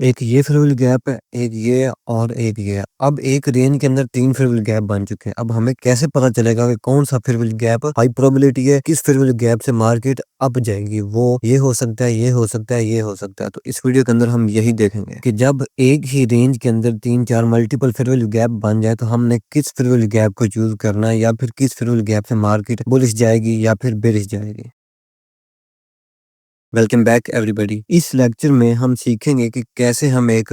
एक ये farewell gap है, एक ये है और एक ये है। अब एक रेंज के अंदर 3 फेयरवेल गैप बन चुके हैं। अब हमें कैसे पता चलेगा कि कौन-सा फेयरवेल गैप हाई प्रोबेबिलिटी है, किस फेयरवेल गैप से मार्केट अप जाएगी? वो ये हो सकता है, ये हो सकता है, ये हो सकता है। तो इस वीडियो के अंदर हम यही देखेंगे कि जब एक ही रेंज के अंदर 3-4 मल्टीपल फेयरवेल गैप बन जाए, तो हमने किस फेयरवेल गैप को चूज़ करना है या फिर किस फेयरवेल गैप से मार्केट बुलिश जाएगी या फिर बेरिश जाएगी। Welcome back everybody. इस लेक्चर में हम सीखेंगे कि कैसे हम एक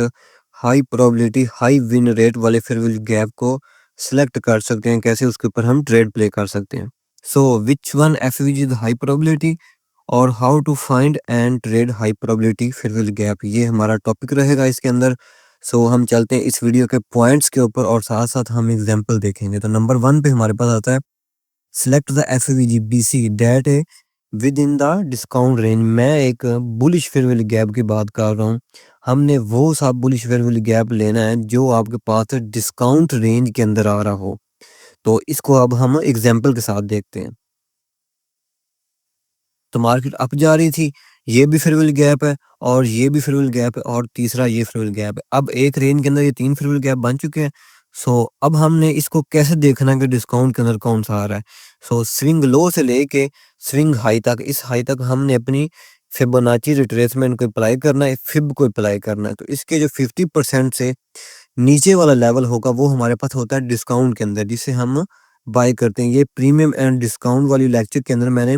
high probability high win rate वाले फेयरवेल गैप को सिलेक्ट कर सकते हैं, कैसे उसके ऊपर हम ट्रेड प्ले कर सकते हैं। So which one FVG is high probability और how to find and trade high probability fair value gap, ये हमारा टॉपिक रहेगा इसके अंदर। सो हम चलते हैं इस वीडियो के पॉइंट्स के ऊपर और साथ साथ हम एग्जाम्पल देखेंगे। तो नंबर 1 पे हमारे पास आता है select the FVG BC date a within the discount range. मैं एक बुलिश फेयरवेल गैप की बात कर रहा हूँ। हमने वो सा बुलिश फेयरवेल गैप लेना है जो आपके पास डिस्काउंट रेंज के अंदर आ रहा हो। तो इसको अब हम एग्जांपल के साथ देखते हैं। तो मार्केट अप जा रही थी, ये भी फेयरवेल गैप है और ये भी फेयरवेल गैप है और तीसरा ये फेयरवेल गैप है। अब एक रेंज के अंदर ये 3 फेयरवेल गैप बन चुके हैं। सो अब हमने इसको कैसे देखना है कि डिस्काउंट के अंदर कौन सा आ रहा है। सो स्विंग लो से लेके स्विंग हाई तक, इस हाई तक हमने अपनी फिबोनाची रिट्रेसमेंट को अप्लाई करना है, फिब को अप्लाई करना है। तो इसके जो 50% से नीचे वाला लेवल होगा वो हमारे पास होता है डिस्काउंट के अंदर, जिसे हम बाय करते हैं। ये प्रीमियम एंड डिस्काउंट वाली लेक्चर के अंदर मैंने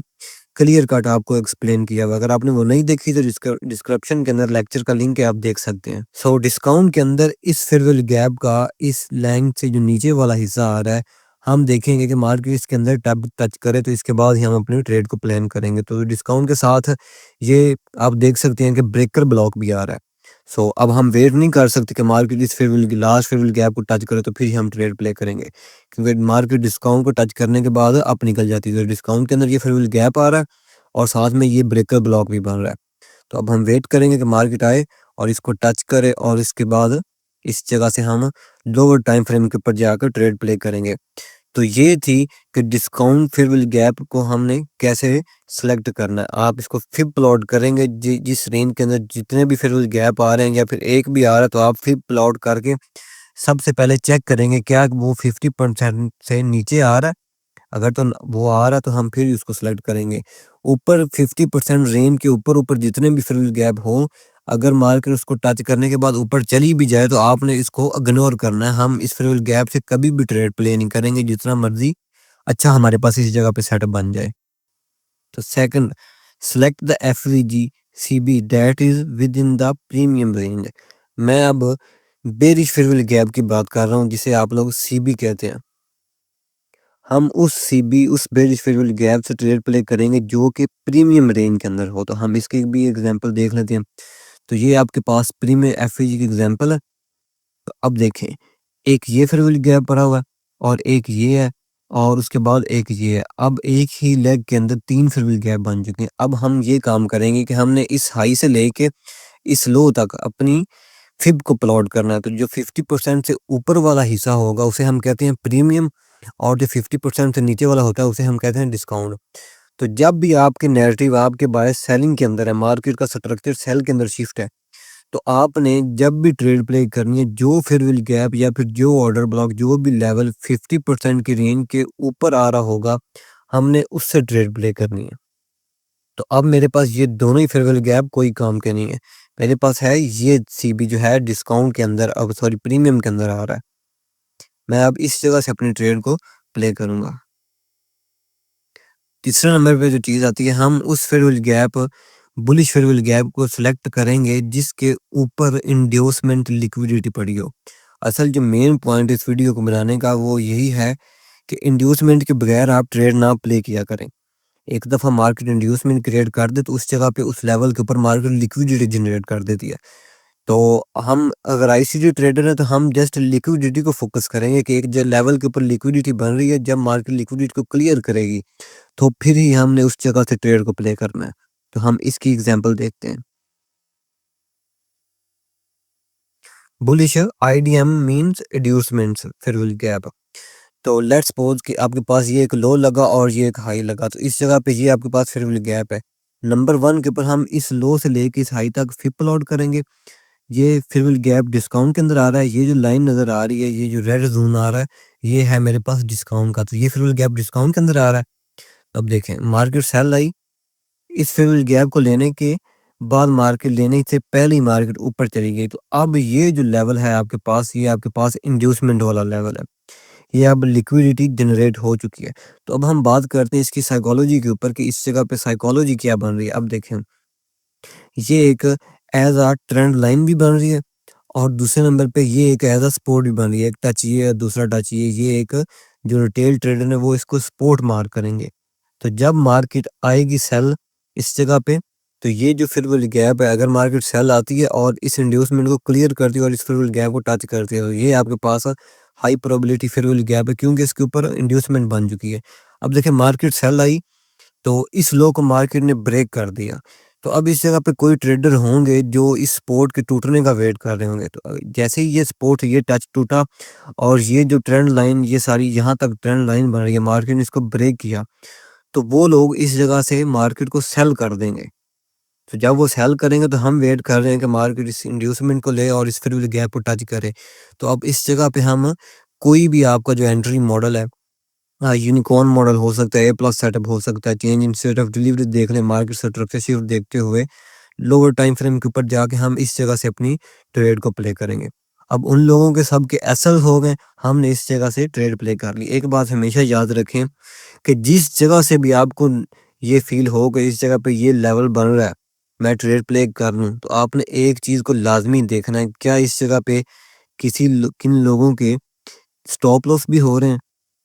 क्लियर कट आपको एक्सप्लेन किया हुआ। अगर आपने वो नहीं देखी तो डिस्क्रिप्शन के अंदर लेक्चर का लिंक है, आप देख सकते हैं। सो डिस्काउंट के अंदर इस फेयरवेल गैप का इस लेंथ से जो नीचे वाला हिस्सा आ रहा है, हम देखेंगे कि मार्केट इसके अंदर टब टच करे तो इसके बाद ही हम अपने ट्रेड को प्लान करेंगे। तो डिस्काउंट के साथ ये आप देख सकते हैं कि ब्रेकर ब्लॉक भी आ रहा है। सो अब हम वेट नहीं कर सकते कि मार्केट इस फेयरवेल की लास्ट फेयरवेल गैप को टच करे तो फिर ही हम ट्रेड प्ले करेंगे, क्योंकि मार्केट डिस्काउंट को टच करने के बाद अप निकल जाती है। तो डिस्काउंट के अंदर ये फेयरवेल गैप आ रहा है और साथ में ये ब्रेकर ब्लॉक भी बन रहा है। तो अब हम वेट करेंगे कि मार्केट आए और इसको टच करे और इसके बाद इस जगह से हम लोअर टाइम फ्रेम के ऊपर जाकर ट्रेड प्ले करेंगे। तो ये थी कि डिस्काउंट फेयरवेल गैप को हमने कैसे सेलेक्ट करना है। आप इसको फिब प्लॉट करेंगे, जिस रेंज के अंदर जितने भी फेयरवेल गैप आ रहे हैं या फिर एक भी आ रहा है, तो आप फिब प्लॉट करके सबसे पहले चेक करेंगे क्या वो 50% से नीचे आ रहा है। अगर तो वो आ रहा है तो हम फिर उसको सेलेक्ट करेंगे। ऊपर 50% रेंज के ऊपर जितने भी फेयरवेल गैप हो, अगर मार्केट उसको टच करने के बाद ऊपर चली भी जाए तो आपने इसको इग्नोर करना है। हम इस फेयरवेल गैप से कभी भी ट्रेड प्ले नहीं करेंगे, जितना मर्जी अच्छा हमारे पास इस जगह पे सेटअप बन जाए। तो second, select the FVG CB that is with in the premium range. मैं अब बेरिश फेयरवेल गैप की बात कर रहा हूँ, जिसे आप लोग सीबी कहते हैं। हम उस सीबी उस बेरिश फेयरवेल गैप से ट्रेड प्ले करेंगे जो कि प्रीमियम रेंज के अंदर हो। तो हम इसकी भी एग्जांपल देख लेते हैं। तो ये आपके पास प्रीमियम एफवीजी की एग्जांपल है। तो अब देखें, एक ये फेयरवेल गैप पड़ा हुआ है और एक ये है और उसके बाद एक ये है। अब एक ही लेग के अंदर 3 फेयरवेल गैप बन चुके हैं। अब हम ये काम करेंगे कि हमने इस हाई से लेके इस लो तक अपनी फिब को प्लॉट करना है। तो जो 50% से ऊपर वाला हिस्सा होगा उसे हम कहते हैं प्रीमियम और जो 50% से नीचे वाला होता है उसे हम कहते हैं डिस्काउंट। तो जब भी आपके नैरेटिव आपके बायस सेलिंग के अंदर है, मार्केट का स्ट्रक्चर सेल के अंदर शिफ्ट है, तो आपने जब भी ट्रेड प्ले करनी है, जो फेयरवेल गैप या फिर जो ऑर्डर ब्लॉक जो भी लेवल 50% की रेंज के ऊपर आ रहा होगा, हमने उससे ट्रेड प्ले करनी है। तो अब मेरे पास ये दोनों ही फेयरवेल गैप कोई काम के नहीं है। मेरे पास है ये सीबी जो है डिस्काउंट के अंदर, अब सॉरी प्रीमियम के अंदर आ रहा है। मैं अब इस जगह से अपनी ट्रेड को प्ले करूंगा। तीसरे नंबर पे जो चीज़ आती है, हम उस farewell gap bullish farewell gap को सिलेक्ट करेंगे जिसके ऊपर इंड्यूसमेंट लिक्विडिटी पड़ी हो। असल जो मेन पॉइंट इस वीडियो को बनाने का वो यही है कि इंड्यूसमेंट के बगैर आप ट्रेड ना प्ले किया करें। एक दफ़ा मार्केट इंड्यूसमेंट क्रिएट कर दे तो उस जगह पे उस लेवल के ऊपर मार्केट लिक्विडिटी जनरेट कर देती है। तो हम अगर आईसीटी ट्रेडर है तो हम जस्ट लिक्विडिटी को फोकस करेंगे कि एक जो लेवल के ऊपर लिक्विडिटी बन रही है, जब मार्केट लिक्विडिटी को क्लियर करेगी तो फिर ही हमने उस जगह से ट्रेड को प्ले करना है। तो हम इसकी एग्जांपल देखते हैं। Bullish IDM means inducements farewell gap. तो लेट्स सपोज कि आपके पास ये एक लो लगा और ये एक हाई लगा, तो इस जगह पे ये आपके पास फेयरवेल गैप है। नंबर 1 के ऊपर हम इस लो से लेके इस हाई तक फिब प्लॉट करेंगे। ये फेयर वैल्यू गैप डिस्काउंट के अंदर आ रहा है। ये जो लाइन नज़र आ रही है, ये जो रेड ज़ोन आ रहा है, ये है मेरे पास डिस्काउंट का। तो ये फेयर वैल्यू गैप डिस्काउंट के अंदर आ रहा है। अब देखें मार्केट सेल आई, इस फेयर वैल्यू गैप को लेने के बाद मार्केट लेने से पहले ही मार्केट ऊपर चली गई। तो अब ये जो लेवल है आपके पास, ये आपके पास इंड्यूसमेंट वाला लेवल है। ये अब लिक्विडिटी जनरेट हो चुकी है। तो अब हम बात करते हैं इसकी साइकोलॉजी के ऊपर कि इस जगह पे साइकोलॉजी क्या बन रही है। अब देखें ये एक एज अ ट्रेंड लाइन भी बन रही है और दूसरे नंबर पे ये एक एज अ सपोर्ट भी बन रही है। एक टच ये है, दूसरा टच ये एक जो रिटेल ट्रेडर है वो इसको सपोर्ट मार्क करेंगे। तो जब मार्केट आएगी सेल इस जगह पे, तो ये जो फिर वाली गैप है, अगर मार्केट सेल आती है और इस इंड्यूसमेंट को क्लियर करती है और इस फिर वाली गैप को टच करती है, तो ये आपके पास हाई प्रोबेबिलिटी फिर वाली गैप है क्योंकि इसके ऊपर इंड्यूसमेंट बन चुकी है। अब देखिए मार्केट सेल आई तो इस लो को मार्केट ने ब्रेक कर दिया। तो अब इस जगह पे कोई ट्रेडर होंगे जो इस सपोर्ट के टूटने का वेट कर रहे होंगे। तो जैसे ही ये सपोर्ट ये टच टूटा और ये जो ट्रेंड लाइन ये सारी यहाँ तक ट्रेंड लाइन बन रही है, मार्केट ने इसको ब्रेक किया, तो वो लोग इस जगह से मार्केट को सेल कर देंगे। तो जब वो सेल करेंगे तो हम वेट कर रहे हैं कि मार्केट इस इंड्यूसमेंट को ले और इस फिर गैप को टच करे। तो अब इस जगह पे हम कोई भी आपका जो एंट्री मॉडल है, यूनिकॉर्न मॉडल हो सकता है, ए प्लस सेटअप हो सकता है, change in state of delivery देख लें, मार्केट स्ट्रक्चर शिफ्ट देखते हुए लोअर टाइम फ्रेम के ऊपर जाके हम इस जगह से अपनी ट्रेड को प्ले करेंगे। अब उन लोगों के सब के एसएल हो गए, हमने इस जगह से ट्रेड प्ले कर ली। एक बात हमेशा याद रखें कि जिस जगह से भी आपको ये फील हो कि इस जगह पे ये लेवल बन रहा है, मैं ट्रेड प्ले कर लूँ, तो आपने एक चीज़ को लाज़मी देखना है, क्या इस जगह पे किन लोगों के स्टॉप लॉस भी हो रहे हैं?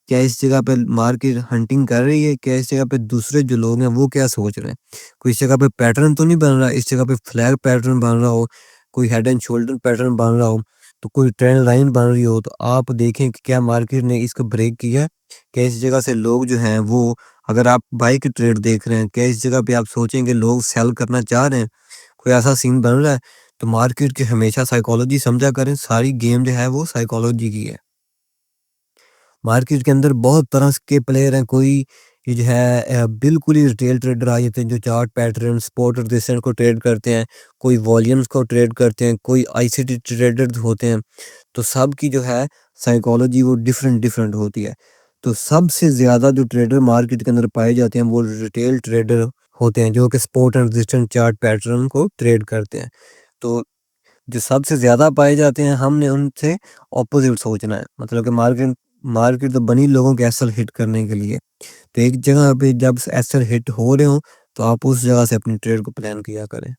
क्या इस जगह पे मार्केट हंटिंग कर रही है? क्या इस जगह पे दूसरे जो लोग हैं वो क्या सोच रहे हैं? कोई इस जगह पे पैटर्न तो नहीं बन रहा, इस जगह पे फ्लैग पैटर्न बन रहा हो, कोई हेड एंड शोल्डर पैटर्न बन रहा हो, तो कोई ट्रेंड लाइन बन रही हो, तो आप देखें कि क्या मार्केट ने इसको ब्रेक किया है? क्या इस जगह से लोग जो हैं वो, अगर आप बाई की ट्रेड देख रहे हैं, क्या इस जगह पे आप सोचेंगे लोग सेल करना चाह रहे हैं? कोई ऐसा सीन बन रहा है? तो मार्केट की हमेशा साइकोलॉजी समझा करें, सारी गेम जो है वो साइकोलॉजी की है। मार्केट के अंदर बहुत तरह के प्लेयर हैं। कोई ये जो है बिल्कुल ही रिटेल ट्रेडर आ जाते हैं जो चार्ट पैटर्न स्पॉट और रेजिस्टेंस को ट्रेड करते हैं, कोई वॉल्यूम्स को ट्रेड करते हैं, कोई आईसीटी ट्रेडर होते हैं। तो सब की जो है साइकोलॉजी वो डिफरेंट डिफरेंट होती है। तो सबसे ज़्यादा जो ट्रेडर मार्केट के अंदर पाए जाते हैं वो रिटेल ट्रेडर होते हैं जो कि spot and resistance chart pattern को ट्रेड करते हैं। तो जो सबसे ज़्यादा पाए जाते हैं हमने उनसे ऑपोजिट सोचना है, मतलब कि मार्केट मार्केट तो बनी लोगों के एसल हिट करने के लिए। तो एक जगह पे जब एसल हिट हो रहे हो तो आप उस जगह से अपनी ट्रेड को प्लान किया करें।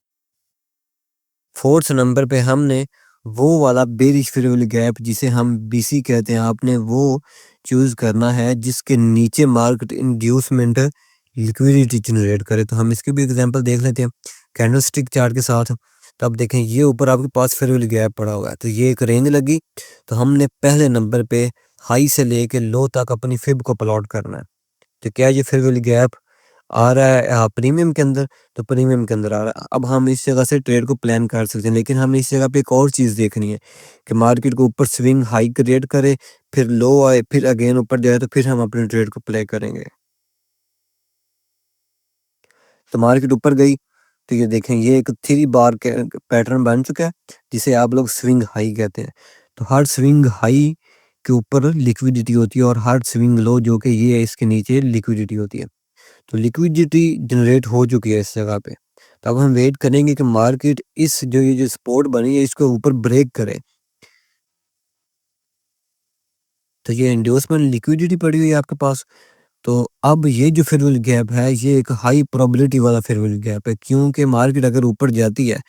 फोर्थ नंबर पे हमने वो वाला बेरिश फिर गैप जिसे हम बीसी कहते हैं, आपने वो चूज करना है जिसके नीचे मार्केट इंड्यूसमेंट लिक्विडिटी जनरेट करे। तो हम इसके भी एग्जांपल देख लेते हैं कैंडलस्टिक चार्ट के साथ। तो अब देखें ये ऊपर आपके पास फिर गैप पड़ा हुआ है, तो ये एक रेंज लगी, तो हमने पहले नंबर पे हाई से लेके लो तक अपनी फिब को प्लॉट करना है। तो क्या ये फिर गैप आ रहा है प्रीमियम के अंदर, तो प्रीमियम के अंदर आ रहा है। अब हम इस जगह से ट्रेड को प्लान कर सकते हैं, लेकिन हमने इस जगह पे एक और चीज़ देखनी है कि मार्केट को ऊपर स्विंग हाई क्रिएट करे, फिर लो आए, फिर अगेन ऊपर जाए, तो फिर हम अपनी ट्रेड को प्ले करेंगे। तो मार्केट ऊपर गई, तो ये देखें ये एक 3 बार के पैटर्न बन चुका है जिसे आप लोग स्विंग हाई कहते हैं। तो हर स्विंग हाई के ऊपर लिक्विडिटी होती है और हर स्विंग लो जो कि ये है इसके नीचे लिक्विडिटी होती है। तो लिक्विडिटी जनरेट हो चुकी है इस जगह पे। तो अब हम वेट करेंगे कि मार्केट इस जो ये जो सपोर्ट बनी है इसको ऊपर ब्रेक करे। तो ये एंडोर्समेंट लिक्विडिटी पड़ी हुई है आपके पास। तो अब ये जो फेयरवेल गैप है ये एक हाई प्रोबेबिलिटी वाला फेयरवेल गैप है, क्योंकि मार्केट अगर ऊपर जाती है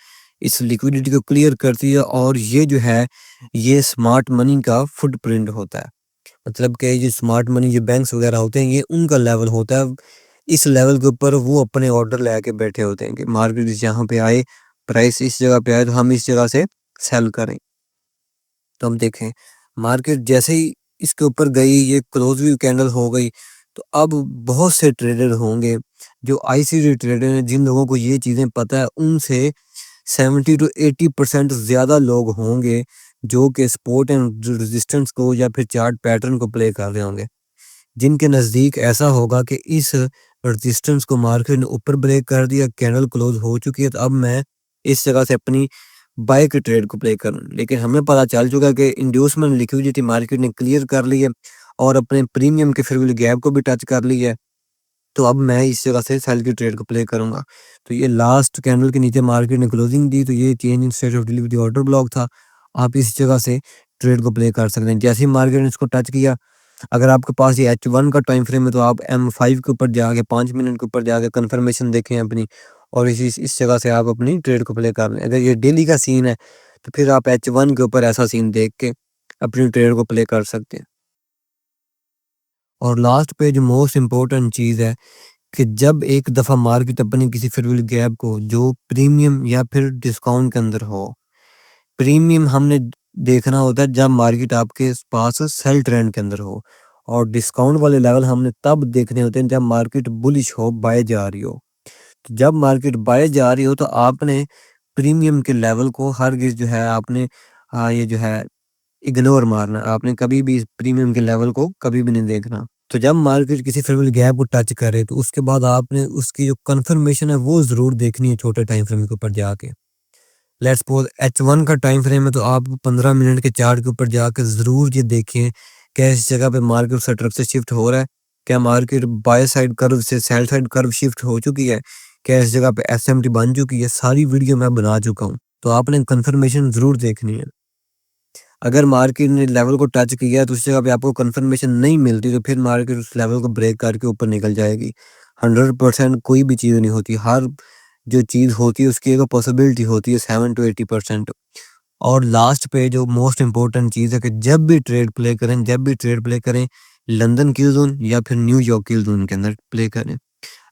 इस लिक्विडिटी को क्लियर करती है और ये जो है ये स्मार्ट मनी का फुटप्रिंट होता है। मतलब कि ये स्मार्ट मनी जो बैंक्स वगैरह होते हैं ये उनका लेवल होता है। इस लेवल के ऊपर वो अपने ऑर्डर लेके बैठे होते हैं कि मार्केट जहाँ पे आए, प्राइस इस जगह पे आए तो हम इस जगह से सेल करें। तो हम देखें मार्केट जैसे ही इसके ऊपर गई, ये क्लोज व्यू कैंडल हो गई, तो अब बहुत से ट्रेडर होंगे जो आईसीडी ट्रेडर हैं, जिन लोगों को ये चीज़ें पता है उनसे 70 टू 80% ज़्यादा लोग होंगे जो कि सपोर्ट एंड रेजिस्टेंस को या फिर चार्ट पैटर्न को प्ले कर रहे होंगे, जिनके नज़दीक ऐसा होगा कि इस रेजिस्टेंस को मार्केट ने ऊपर ब्रेक कर दिया, कैंडल क्लोज हो चुकी है, तो अब मैं इस जगह से अपनी बाय के ट्रेड को प्ले करूँ। लेकिन हमें पता चल चुका है कि इंड्यूसमेंट लिक्विडिटी मार्केट ने क्लियर कर ली है और अपने प्रीमियम के फेयर वैल्यू गैप को भी टच कर लिया है। तो अब मैं इस जगह से सेल की ट्रेड को प्ले करूँगा। तो ये लास्ट कैंडल के नीचे मार्केट ने क्लोजिंग दी, तो ये change in state of delivery order block था। आप इस जगह से ट्रेड को प्ले कर सकते हैं। जैसे ही मार्केट ने इसको टच किया, अगर आपके पास ये H1 का टाइम फ्रेम है तो आप M5 के ऊपर जाके 5 मिनट के ऊपर जाके कन्फर्मेशन देखें अपनी, और इस जगह से आप अपनी ट्रेड को प्ले कर लें। अगर ये डेली का सीन है तो फिर आप H1 के ऊपर ऐसा सीन देख के अपनी ट्रेड को प्ले कर सकते हैं। और लास्ट पे जो मोस्ट इम्पोर्टेंट चीज़ है कि जब एक दफ़ा मार्केट अपनी किसी फेयर वैल्यू गैप को जो प्रीमियम या फिर डिस्काउंट के अंदर हो, प्रीमियम हमने देखना होता है जब मार्केट आपके पास सेल ट्रेंड के अंदर हो, और डिस्काउंट वाले लेवल हमने तब देखने होते हैं जब मार्केट बुलिश हो, बाय जा रही हो। तो जब मार्केट बाय जा रही हो तो आपने प्रीमियम के लेवल को हरगिज़ जो है आपने ये जो है इग्नोर मारना। आपने कभी भी इस प्रीमियम के लेवल को कभी भी नहीं देखना। तो जब मार्केट किसी फेयर वैल्यू गैप को टच करे तो उसके बाद आपने उसकी जो कन्फर्मेशन है वो ज़रूर देखनी है छोटे टाइम फ्रेम के ऊपर जाके। लेट्स सपोज H1 का टाइम फ्रेम है तो आप 15 मिनट के चार्ट के ऊपर जाके ज़रूर ये देखें क्या इस जगह पे मार्केट सेटअप से शिफ्ट हो रहा है, क्या मार्केट बाय साइड कर्व से सेल साइड कर्व शिफ्ट हो चुकी है, क्या इस जगह पे एसएमटी बन चुकी है। सारी वीडियो मैं बना चुका हूँ, तो आपने कन्फर्मेशन ज़रूर देखनी है। अगर मार्केट ने लेवल को टच किया है तो उस जगह पे आपको कन्फर्मेशन नहीं मिलती तो फिर मार्केट उस लेवल को ब्रेक करके ऊपर निकल जाएगी। 100% कोई भी चीज़ नहीं होती। हर जो चीज़ होती है उसकी एक पॉसिबिलिटी होती है 7 टू 80%। और लास्ट पे जो मोस्ट इम्पोर्टेंट चीज़ है कि जब भी ट्रेड प्ले करें लंदन किल ज़ोन या फिर न्यूयॉर्क किल ज़ोन के अंदर प्ले करें।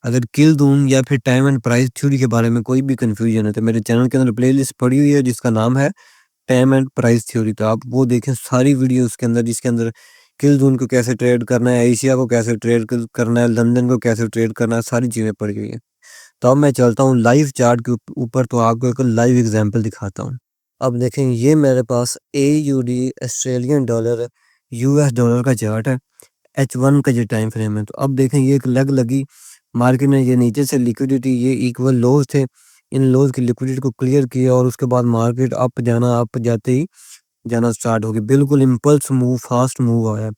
अगर किल ज़ोन या फिर टाइम एंड प्राइस थ्योरी के बारे में कोई भी कन्फ्यूजन है तो मेरे चैनल के अंदर प्लेलिस्ट पड़ी हुई है जिसका नाम है टाइम एंड प्राइस थ्योरी। तो आप वो देखें सारी वीडियो उसके अंदर, जिसके अंदर किल जोन को कैसे ट्रेड करना है, एशिया को कैसे ट्रेड करना है, लंदन को कैसे ट्रेड करना है, सारी चीज़ें पड़ी हुई है। तो अब मैं चलता हूँ लाइव चार्ट के ऊपर, तो आपको एक लाइव एग्जांपल दिखाता हूँ। अब देखें ये मेरे पास AUD Australian dollar US dollar का चार्ट है। H1 का जो टाइम फ्रेम है, तो अब देखें ये एक लेग लगी मार्केट ने, ये नीचे से लिक्विडिटी, ये इक्वल लोज थे, इन लोज की लिक्विडिटी को क्लियर किया और उसके बाद मार्केट अप जाते ही जाना स्टार्ट हो गई। बिल्कुल इम्पल्स मूव, फास्ट मूव आया।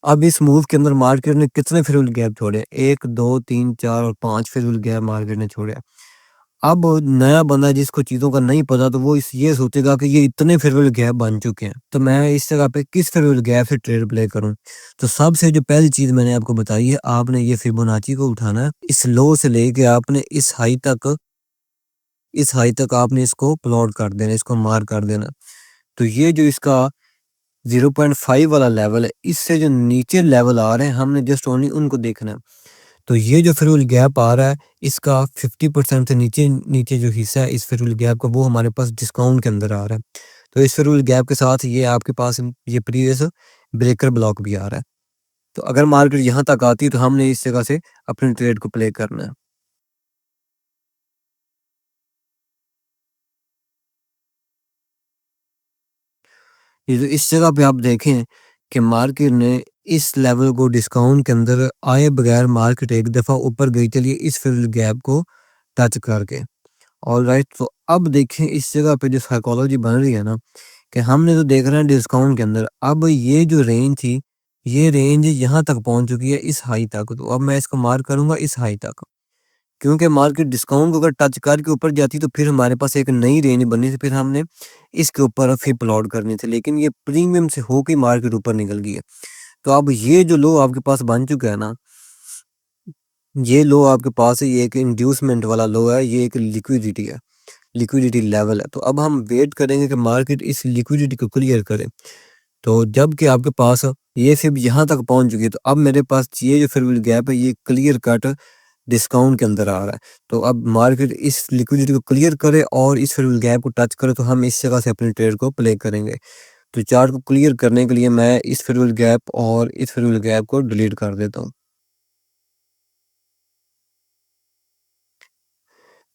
अब इस मूव के अंदर मार्केट ने कितने फेयर वैल्यू गैप छोड़े? 1 2 3 4 और 5 फेयर वैल्यू गैप मार्केट ने छोड़े। अब नया बंदा जिसको चीज़ों का नहीं पता तो वो ये सोचेगा कि ये इतने फेयर वैल्यू गैप बन चुके हैं, तो मैं इस जगह पे किस फेयर वैल्यू गैप से ट्रेड प्ले करूं? तो सबसे जो पहली चीज़ मैंने आपको बताई है, आपने ये फिबोनाची को उठाना है। इस लो से लेके आपने इस हाई तक आपने इसको प्लॉट कर देना, इसको मार्क कर देना। तो ये जो इसका 0.5 वाला लेवल है, इससे जो नीचे लेवल आ रहे हैं हमने जस्ट ओनली उनको देखना है। तो ये जो फेयर वैल्यू गैप आ रहा है इसका 50% से नीचे नीचे जो हिस्सा है इस फेयर वैल्यू गैप का, वो हमारे पास डिस्काउंट के अंदर आ रहा है। तो इस फेयर वैल्यू गैप के साथ ये आपके पास ये प्रीवियस ब्रेकर ब्लॉक भी आ रहा है। तो अगर मार्केट यहाँ तक आती है तो हमने इस जगह से अपने ट्रेड को प्ले करना है। ये जो इस जगह पे आप देखें कि मार्केट ने इस लेवल को डिस्काउंट के अंदर आए बगैर मार्केट एक दफ़ा ऊपर गई, चलिए इस फिर गैप को टच करके। ऑलराइट, तो अब देखें इस जगह पे जो साइकोलॉजी बन रही है ना, कि हमने तो देख रहे हैं डिस्काउंट के अंदर, अब ये जो रेंज थी, ये रेंज यहाँ तक पहुँच चुकी है इस हाई तक। तो अब मैं इसको मार्क करूँगा इस हाई तक, क्योंकि मार्केट डिस्काउंट को अगर टच करके ऊपर जाती तो फिर हमारे पास एक नई रेंज बननी थी, फिर हमने इसके ऊपर फिर प्लॉट करनी थी। लेकिन ये प्रीमियम से होके मार्केट ऊपर निकल गई है। तो अब ये जो लो आपके पास बन चुका है ना, ये लो आपके पास है, ये एक इंड्यूसमेंट वाला लो है, ये एक लिक्विडिटी है, लिक्विडिटी लेवल है। तो अब हम वेट करेंगे कि मार्केट इस लिक्विडिटी को क्लियर करे। तो जब कि आपके पास ये सिर्फ यहाँ तक पहुँच चुकी है, तो अब मेरे पास ये जो फिर गैप है ये क्लियर कट डिस्काउंट के अंदर आ रहा है। तो अब मार्केट इस लिक्विडिटी को क्लियर करे और इस फिर गैप को टच करे तो हम इस जगह से अपने ट्रेड को प्ले करेंगे। तो चार्ट को क्लियर करने के लिए मैं इस फिर गैप और इस फिर गैप को डिलीट कर देता हूँ।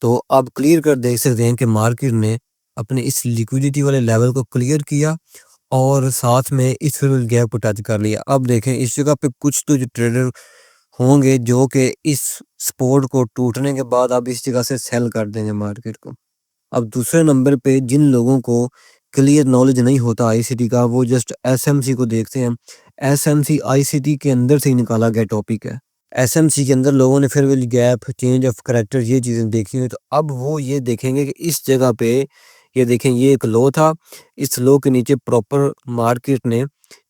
तो आप क्लियर कर देख सकते हैं कि मार्केट ने अपने इस लिक्विडिटी वाले लेवल को क्लियर किया और साथ में इस फिर गैप को टच कर लिया। अब देखें इस जगह पे कुछ तो जो ट्रेडर होंगे जो कि इस सपोर्ट को टूटने के बाद अब इस जगह से सेल कर देंगे मार्केट को। अब दूसरे नंबर पे जिन लोगों को क्लियर नॉलेज नहीं होता आईसीटी का, वो जस्ट एसएमसी को देखते हैं। एसएमसी आईसीटी के अंदर से ही निकाला गया टॉपिक है। एसएमसी के अंदर लोगों ने फिर वही गैप, चेंज ऑफ करैक्टर ये चीज़ें देखी हैं, तो अब वो ये देखेंगे कि इस जगह पे ये देखें ये एक लॉ था, इस लॉ के नीचे प्रॉपर मार्केट ने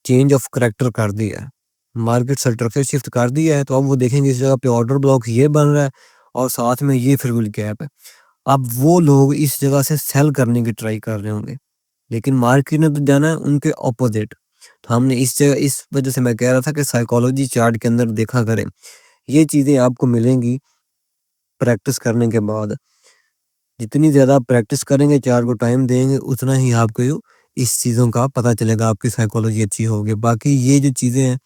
चेंज ऑफ करैक्टर कर दिया है, मार्केट स्ट्रक्चर शिफ्ट कर दिया है। तो अब वो देखेंगे इस जगह पे ऑर्डर ब्लॉक ये बन रहा है और साथ में ये फिर वही गैप है। अब वो लोग इस जगह से सेल करने की ट्राई कर रहे होंगे, लेकिन मार्केट ने तो जाना है उनके ऑपोजिट। तो हमने इस जगह इस वजह से मैं कह रहा था कि साइकोलॉजी चार्ट के अंदर देखा करें, ये चीज़ें आपको मिलेंगी प्रैक्टिस करने के बाद। जितनी ज़्यादा आप प्रैक्टिस करेंगे, चार्ट को टाइम देंगे, उतना ही आपको इस चीज़ों का पता चलेगा, आपकी साइकोलॉजी अच्छी होगी। बाकी ये जो चीज़ें हैं,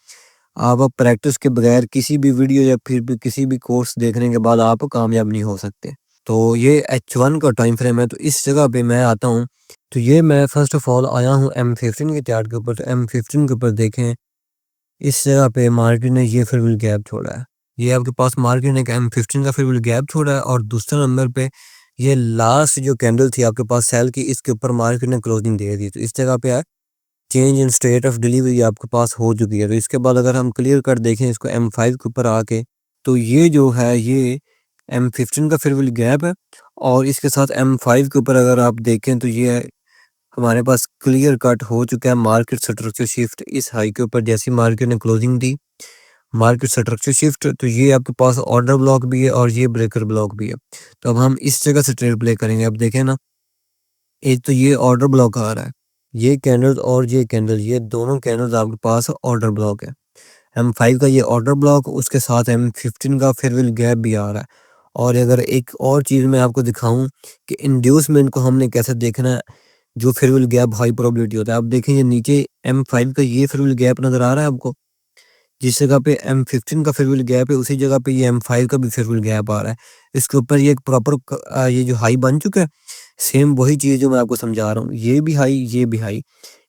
आप अब प्रैक्टिस के बगैर किसी भी वीडियो या फिर भी किसी भी कोर्स देखने के बाद आप कामयाब नहीं हो सकते। तो ये H1 का टाइम फ्रेम है, तो इस जगह पे मैं आता हूँ। तो ये मैं फर्स्ट ऑफ ऑल आया हूँ M15 के चार्ट के ऊपर। तो M15 के ऊपर देखें, इस जगह पे मार्केट ने ये फिर वही गैप छोड़ा है। ये आपके पास मार्केट ने M15 का फिर वही गैप छोड़ा है और दूसरे नंबर पे ये लास्ट जो कैंडल थी आपके पास सेल की, इसके ऊपर मार्केट ने क्लोजिंग दे दी। तो इस जगह पे change in state of delivery आपके पास हो चुकी है। तो इसके बाद अगर हम क्लियर कट देखें इसको M5 के ऊपर आके, तो ये जो है ये M15 का फिर वही गैप है और इसके साथ M5 के ऊपर अगर आप देखें तो ये हमारे पास क्लियर कट हो चुका है मार्केट स्ट्रक्चर शिफ्ट। इस हाई के ऊपर जैसी मार्केट ने क्लोजिंग दी, मार्केट स्ट्रक्चर शिफ्ट, तो ये आपके पास ऑर्डर ब्लॉक भी है और ये ब्रेकर ब्लॉक भी है। तो अब हम इस जगह से ट्रेड प्ले करेंगे। अब देखें ना, एक तो ये ऑर्डर ब्लॉक आ रहा है, ये कैंडल और ये कैंडल, ये दोनों कैंडल्स आपके पास ऑर्डर ब्लॉक है। M5 का ये ऑर्डर ब्लॉक, उसके साथ M15 का फिर विल गैप भी आ रहा है। और अगर एक और चीज़ मैं आपको दिखाऊं कि इंड्यूसमेंट को हमने कैसे देखना है, जो फिर विल गैप हाई प्रोबेबिलिटी होता है। आप देखें ये नीचे M5 का ये फिर विल गैप नज़र आ रहा है आपको, जिस जगह पे M15 का फिर विल गैप है उसी जगह पे ये M5 का भी फिर विल गैप आ रहा है। इसके ऊपर ये एक प्रॉपर ये जो हाई बन चुका है, सेम वही चीज़ जो मैं आपको समझा रहा हूँ, ये भी हाई, ये भी हाई,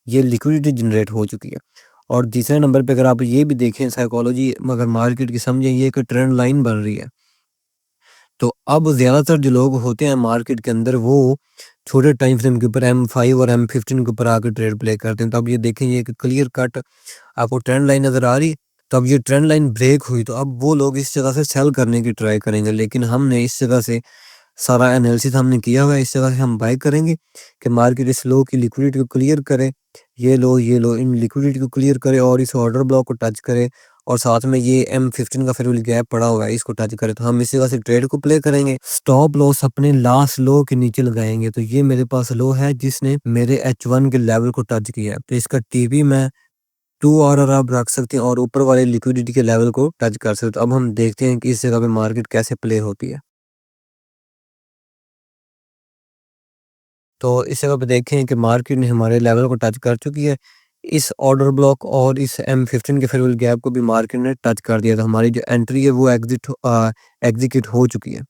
ये लिक्विडिटी जनरेट हो चुकी है। और तीसरे नंबर पे अगर आप ये भी देखें साइकोलॉजी अगर मार्केट की समझें, ये एक ट्रेंड लाइन बन रही है। तो अब ज़्यादातर जो लोग होते हैं मार्केट के अंदर, वो छोटे टाइम फ्रेम के ऊपर M5 और M15 के ऊपर आकर ट्रेड प्ले करते हैं। तो अब ये देखें, ये एक क्लियर कट आपको ट्रेंड लाइन नज़र आ रही है। तो अब ये ट्रेंड लाइन ब्रेक हुई, तो अब वो लोग इस जगह से सेल करने की ट्राई करेंगे, लेकिन हमने इस जगह से सारा एनालिसिस हमने किया हुआ है। इस जगह से हम बाय करेंगे कि मार्केट इस लो की लिक्विडिटी को क्लियर करे, ये लो इन लिक्विडिटी को क्लियर करे और इस ऑर्डर ब्लॉक को टच करे और साथ में ये M15 का फिर गैप पड़ा हुआ है, इसको टच करे। तो हम इस जगह से ट्रेड को प्ले करेंगे। स्टॉप लॉस अपने लास्ट लो के नीचे लगाएंगे। तो ये मेरे पास लो है जिसने मेरे H1 के लेवल को टच किया है। तो इसका टीवी मैं 2 आवर आप रख सकते हैं और ऊपर वाले लिक्विडिटी के लेवल को टच कर सकते हो। तो अब हम देखते हैं कि इस जगह पे मार्केट कैसे प्ले होती है। तो इस जगह पे देखें कि मार्केट ने हमारे लेवल को टच कर चुकी है। इस ऑर्डर ब्लॉक और इस M15 के फिर गैप को भी मार्केट ने टच कर दिया। तो हमारी जो एंट्री है वो एग्जीक्यूट हो चुकी है।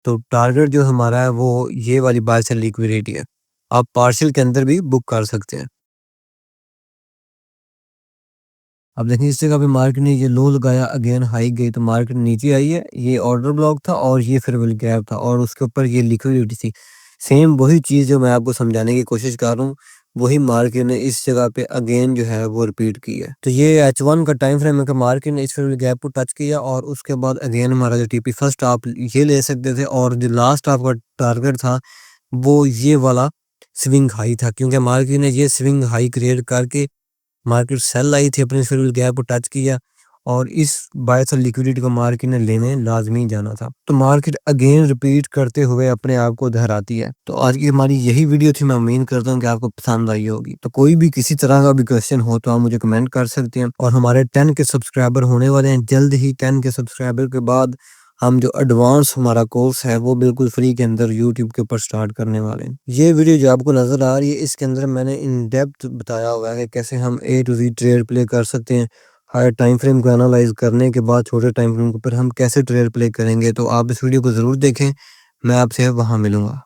तो टारगेट जो हमारा है वो ये वाली बाय सेल लिक्विडिटी है। आप पार्शियल के अंदर भी बुक कर सकते हैं। अब देखें इस जगह पे मार्केट ने ये लो लगाया, अगेन हाई गई तो मार्केट नीचे आई है। ये ऑर्डर ब्लॉक था और ये फिर विल गैप था और उसके ऊपर ये लिक्विडिटी थी। सेम वही चीज़ जो मैं आपको समझाने की कोशिश कर रहा हूँ, वही मार्केट ने इस जगह पे अगेन जो है वो रिपीट की है। तो ये H1 का टाइम फ्रेम है कि मार्केट ने इस फिर गैप को टच किया और उसके बाद अगेन हमारा जो टीपी फर्स्ट आप ये ले सकते थे और जो लास्ट आपका टारगेट था वो ये वाला स्विंग हाई था, क्योंकि मार्केट ने ये स्विंग हाई क्रिएट करके मार्केट सेल आई थी, अपने फिर गैप को टच किया और इस बाय सेल लिक्विडिटी को मार्केट ने लेने लाजमी जाना था। तो मार्केट अगेन रिपीट करते हुए अपने आप को दोहराती है। तो आज की हमारी यही वीडियो थी। मैं उम्मीद करता हूँ कि आपको पसंद आई होगी। तो कोई भी किसी तरह का भी क्वेश्चन हो तो आप मुझे कमेंट कर सकते हैं। और हमारे 10 के सब्सक्राइबर होने वाले हैं जल्द ही। 10 के सब्सक्राइबर के बाद हम जो एडवांस हमारा कोर्स है वो बिल्कुल फ्री के अंदर यूट्यूब के ऊपर स्टार्ट करने वाले हैं। ये वीडियो जो आपको नज़र आ रही है, इसके अंदर मैंने इन डेप्थ बताया हुआ है कि कैसे हम A to Z trade play कर सकते हैं। हर टाइम फ्रेम को एनालाइज करने के बाद छोटे टाइम फ्रेम के ऊपर हम कैसे ट्रेड प्ले करेंगे। तो आप इस वीडियो को ज़रूर देखें। मैं आपसे वहाँ मिलूँगा।